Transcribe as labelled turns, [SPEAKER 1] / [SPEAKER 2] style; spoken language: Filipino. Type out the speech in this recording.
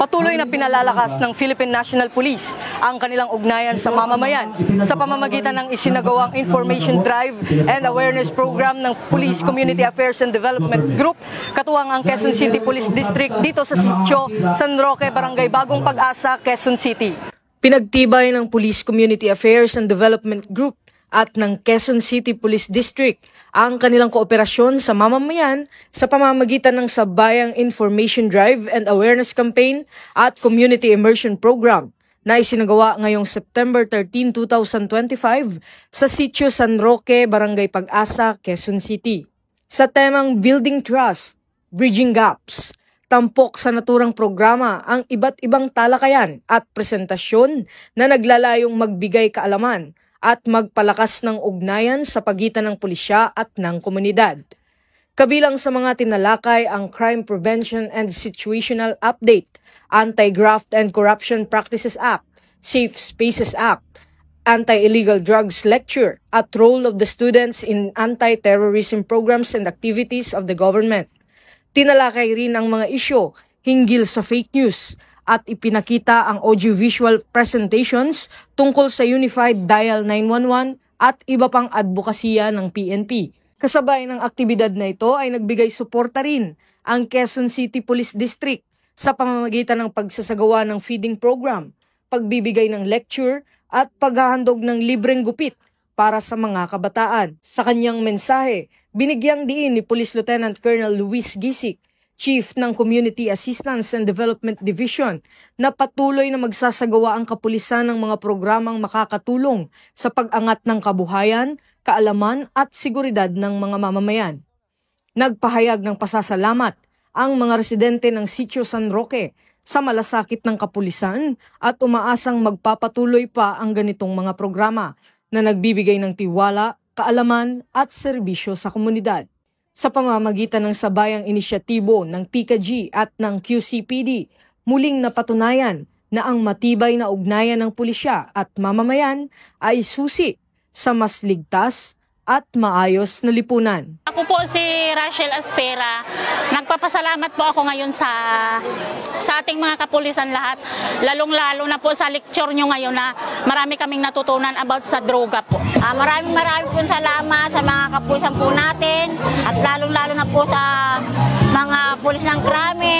[SPEAKER 1] Patuloy na pinalalakas ng Philippine National Police ang kanilang ugnayan sa mamamayan sa pamamagitan ng isinagawang Information Drive and Awareness Program ng Police Community Affairs and Development Group, katuwang ang Quezon City Police District dito sa Sitio San Roque, Barangay Bagong Pag-asa, Quezon City. Pinagtibay ng Police Community Affairs and Development Group at ng Quezon City Police District ang kanilang kooperasyon sa mamamayan sa pamamagitan ng sabayang Information Drive and Awareness Campaign at Community Immersion Program na isinagawa ngayong September 13, 2025 sa Sitio San Roque, Barangay Pag-asa, Quezon City. Sa temang Building Trust, Bridging Gaps, tampok sa naturang programa ang iba't ibang talakayan at presentasyon na naglalayong magbigay kaalaman at magpalakas ng ugnayan sa pagitan ng pulisya at ng komunidad. Kabilang sa mga tinalakay ang Crime Prevention and Situational Update, Anti-Graft and Corruption Practices Act, Safe Spaces Act, Anti-Illegal Drugs Lecture, at role of the students in anti-terrorism programs and activities of the government. Tinalakay rin ang mga isyu hinggil sa fake news at ipinakita ang audiovisual presentations tungkol sa Unified Dial 911 at iba pang advokasya ng PNP. Kasabay ng aktibidad na ito ay nagbigay suporta rin ang Quezon City Police District sa pamamagitan ng pagsasagawa ng feeding program, pagbibigay ng lecture at paghahandog ng libreng gupit para sa mga kabataan. Sa kanyang mensahe, binigyang diin ni Police Lieutenant Colonel Luis Gisik, Chief ng Community Assistance and Development Division, na patuloy na magsasagawa ang kapulisan ng mga programang makakatulong sa pag-angat ng kabuhayan, kaalaman at seguridad ng mga mamamayan. Nagpahayag ng pasasalamat ang mga residente ng Sitio San Roque sa malasakit ng kapulisan at umaasang magpapatuloy pa ang ganitong mga programa na nagbibigay ng tiwala, kaalaman at serbisyo sa komunidad. Sa pamamagitan ng sabayang inisyatibo ng PKG at ng QCPD, muling napatunayan na ang matibay na ugnayan ng pulisya at mamamayan ay susi sa mas ligtas at maayos na lipunan.
[SPEAKER 2] Ako po si Rachel Aspera. Nagpapasalamat po ako ngayon sa ating mga kapulisan lahat. Lalong-lalo na po sa lecture nyo ngayon na marami kaming natutunan about sa droga po.
[SPEAKER 3] Maraming po salamat sa mga kapulisan po natin at lalong-lalo na po sa mga pulis ng krami.